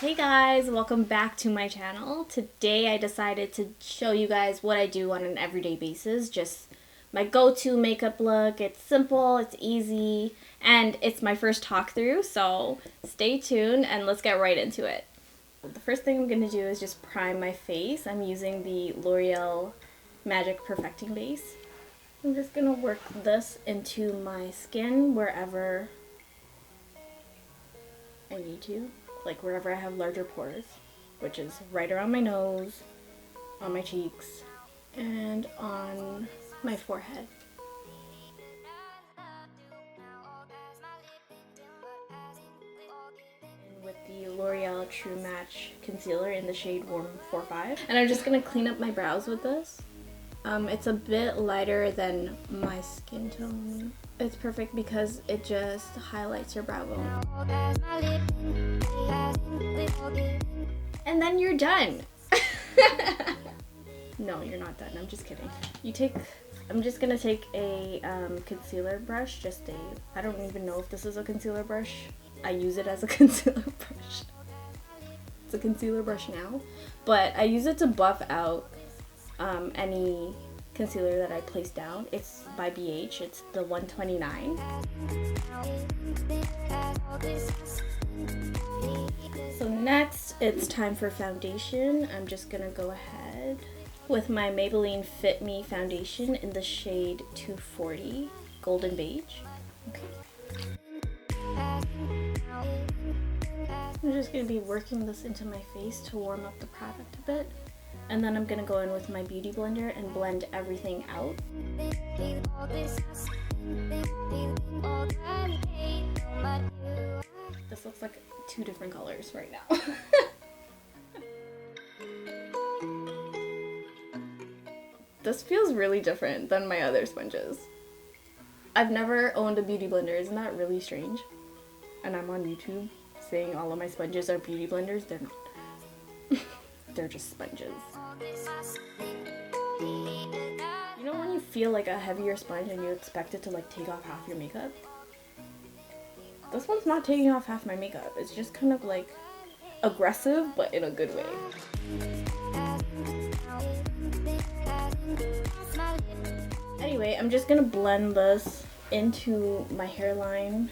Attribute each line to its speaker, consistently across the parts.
Speaker 1: Hey guys, welcome back to my channel. Today I decided to show you guys what I do on an everyday basis. Just my go-to makeup look. It's simple, it's easy, and it's my first talk through, so stay tuned and let's get right into it. The first thing I'm going to do is just prime my face. I'm using the L'Oreal Magic Perfecting Base. I'm just going to work this into my skin wherever I need to. Like wherever I have larger pores, which is right around my nose, on my cheeks, and on my forehead. And with the L'Oreal True Match Concealer in the shade Warm 45. And I'm just going to clean up my brows with this. It's a bit lighter than my skin tone. It's perfect because it just highlights your brow bone. And then you're done. No, you're not done. I'm just kidding. I'm just gonna take a concealer brush. I don't even know if this is a concealer brush. I use it as a concealer brush. It's a concealer brush now, but I use it to buff out any concealer that I place down. It's by Beige. It's the 129. So next, it's time for foundation. I'm just gonna go ahead with my Maybelline FitMe foundation in the shade 240 Golden Beige. Okay. I'm just gonna be working this into my face to warm up the product a bit. And then I'm going to go in with my beauty blender and blend everything out. This looks like two different colors right now. This feels really different than my other sponges. I've never owned a beauty blender. Isn't that really strange? And I'm on YouTube saying all of my sponges are beauty blenders. They're not. They're just sponges. You know when you feel like a heavier sponge and you expect it to like take off half your makeup? This one's not taking off half my makeup. It's just kind of like aggressive, but in a good way. Anyway, I'm just gonna blend this into my hairline.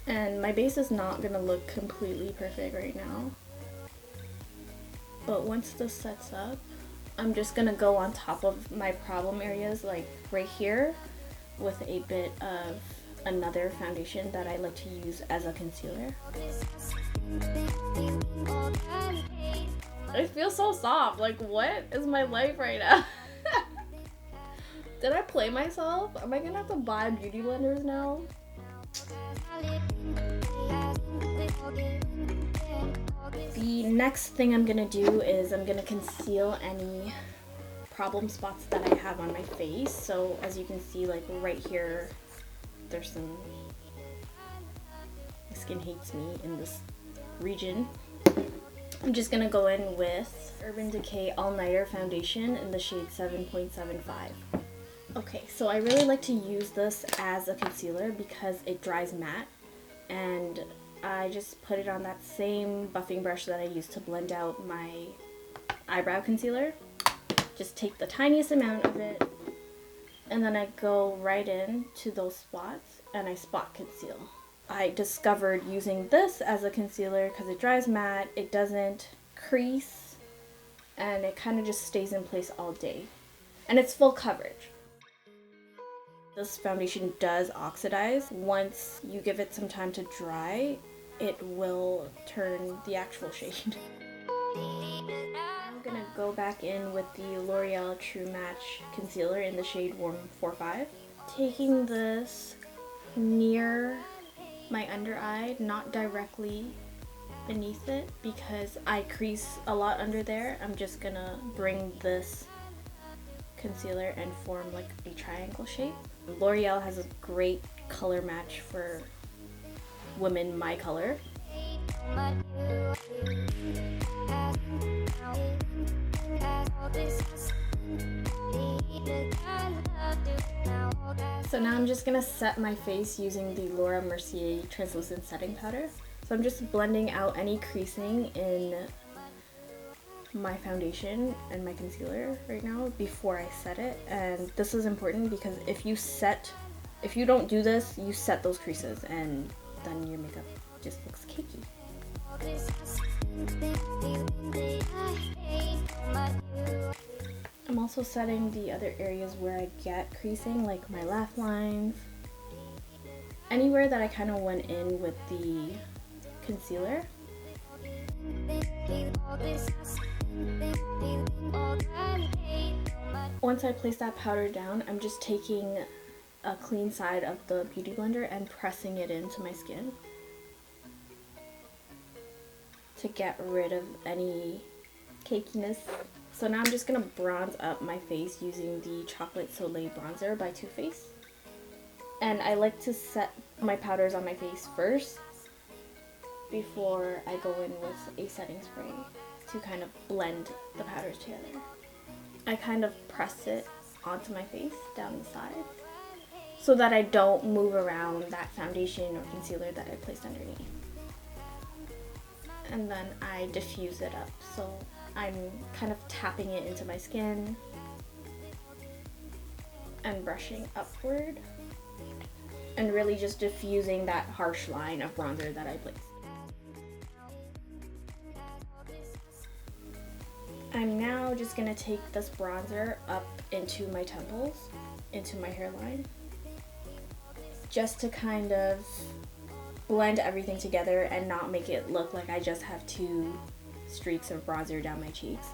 Speaker 1: And my base is not gonna look completely perfect right now. But once this sets up, I'm just gonna go on top of my problem areas, like right here, with a bit of another foundation that I like to use as a concealer. I feel so soft. Like, what is my life right now? Did I play myself? Am I gonna have to buy beauty blenders now? The next thing I'm gonna do is I'm gonna conceal any problem spots that I have on my face. So as you can see, like right here, there's some, my skin hates me in this region. I'm just gonna go in with Urban Decay All Nighter Foundation in the shade 7.75. Okay, so I really like to use this as a concealer because it dries matte, and I just put it on that same buffing brush that I used to blend out my eyebrow concealer. Just take the tiniest amount of it, and then I go right in to those spots and I spot conceal. I discovered using this as a concealer because it dries matte, it doesn't crease, and it kind of just stays in place all day. And it's full coverage. This foundation does oxidize. Once you give it some time to dry, it will turn the actual shade. I'm gonna go back in with the L'Oreal True Match Concealer in the shade Warm 45. Taking this near my under eye, not directly beneath it because I crease a lot under there. I'm just gonna bring this concealer and form like a triangle shape. L'Oreal has a great color match for women my color. So now I'm just gonna set my face using the Laura Mercier translucent setting powder. So I'm just blending out any creasing in my foundation and my concealer right now before I set it. And this is important because if you don't do this, you set those creases and then your makeup just looks cakey. I'm also setting the other areas where I get creasing, like my laugh lines. Anywhere that I kind of went in with the concealer. Once I place that powder down, I'm just taking a clean side of the beauty blender and pressing it into my skin to get rid of any cakiness. So now I'm just going to bronze up my face using the Chocolate Soleil bronzer by TooFaced. And I like to set my powders on my face first before I go in with a setting spray to kind of blend the powders together. I kind of press it onto my face down the side so that I don't move around that foundation or concealer that I placed underneath. And then I diffuse it up, so I'm kind of tapping it into my skin and brushing upward and really just diffusing that harsh line of bronzer that I placed. I'm now just going to take this bronzer up into my temples, into my hairline, just to kind of blend everything together and not make it look like I just have two streaks of bronzer down my cheeks.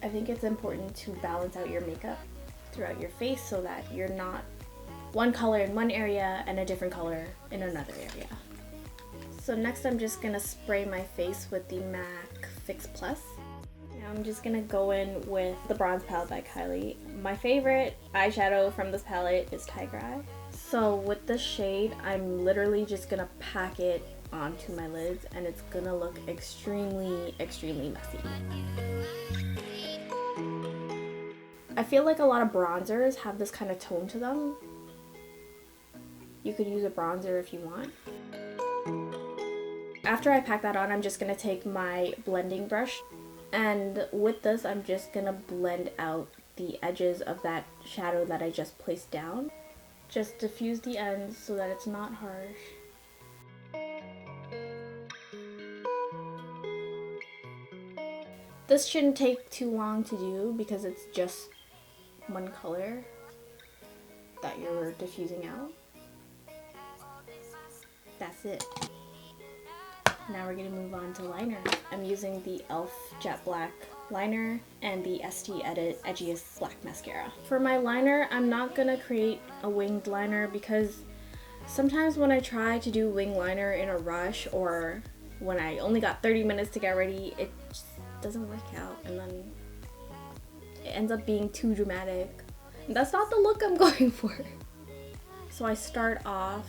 Speaker 1: I think it's important to balance out your makeup throughout your face so that you're not one color in one area and a different color in another area. So next I'm just going to spray my face with the MAC Fix Plus. Now I'm just going to go in with the bronze palette by Kylie. My favorite eyeshadow from this palette is Tiger Eye. So with this shade, I'm literally just going to pack it onto my lids and it's going to look extremely, extremely messy. I feel like a lot of bronzers have this kind of tone to them. You could use a bronzer if you want. After I pack that on, I'm just going to take my blending brush, and with this I'm just going to blend out the edges of that shadow that I just placed down. Just diffuse the ends so that it's not harsh. This shouldn't take too long to do because it's just one color that you're diffusing out. That's it. Now we're going to move on to liner. I'm using the e.l.f. Jet Black liner and the ST Edit Edgiest Black Mascara. For my liner, I'm not going to create a winged liner because sometimes when I try to do wing liner in a rush or when I only got 30 minutes to get ready, it just doesn't work out and then it ends up being too dramatic. And that's not the look I'm going for. So I start off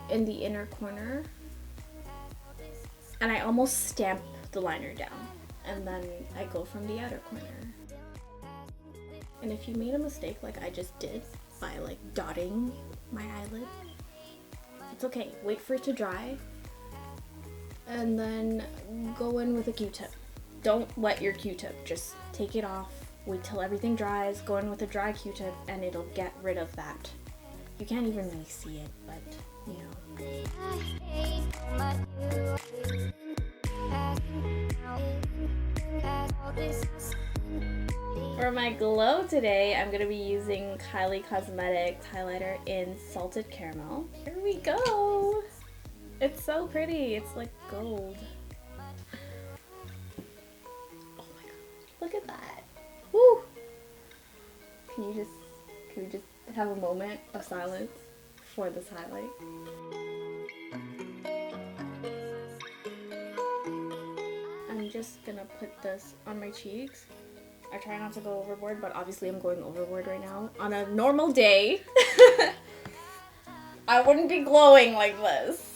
Speaker 1: in the inner corner and I almost stamp the liner down and then I go from the outer corner. And if you made a mistake like I just did by like dotting my eyelid, it's okay. Wait for it to dry and then go in with a Q-tip. Don't wet your Q-tip, just take it off, wait till everything dries, go in with a dry Q-tip and it'll get rid of that. You can't even really see it, but you know. For my glow today, I'm going to be using Kylie Cosmetics Kylighter in Salted Caramel. Here we go! It's so pretty, it's like gold. Oh my god, look at that! Woo! Can we just have a moment of silence for this highlight? I'm just gonna put this on my cheeks. I try not to go overboard, but obviously I'm going overboard right now. On a normal day, I wouldn't be glowing like this.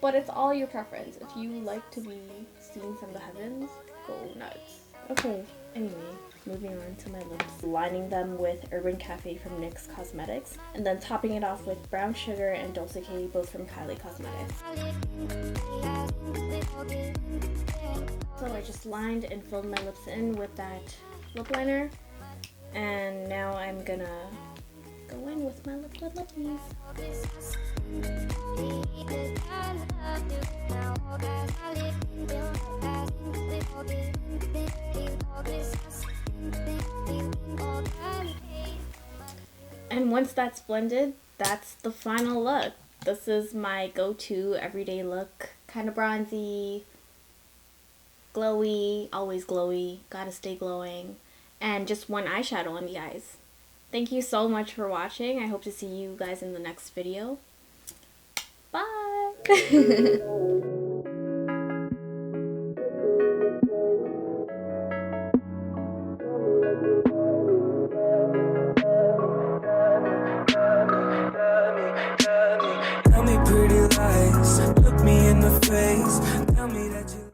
Speaker 1: But it's all your preference. If you like to be seen from the heavens, go nuts. Okay, anyway, moving on to my lips. Lining them with Urban Cafe from NYX Cosmetics, and then topping it off with Brown Sugar and Decay, both from Kylie Cosmetics. So I just lined and filled my lips in with that lip liner, and now I'm gonna go in with my liquid lippies. And once that's blended, that's the final look. This is my go-to everyday look. Kind of bronzy, glowy, always glowy, gotta stay glowing, and just one eyeshadow on the eyes. Thank you so much for watching. I hope to see you guys in the next video. Bye!
Speaker 2: Tell me pretty lies.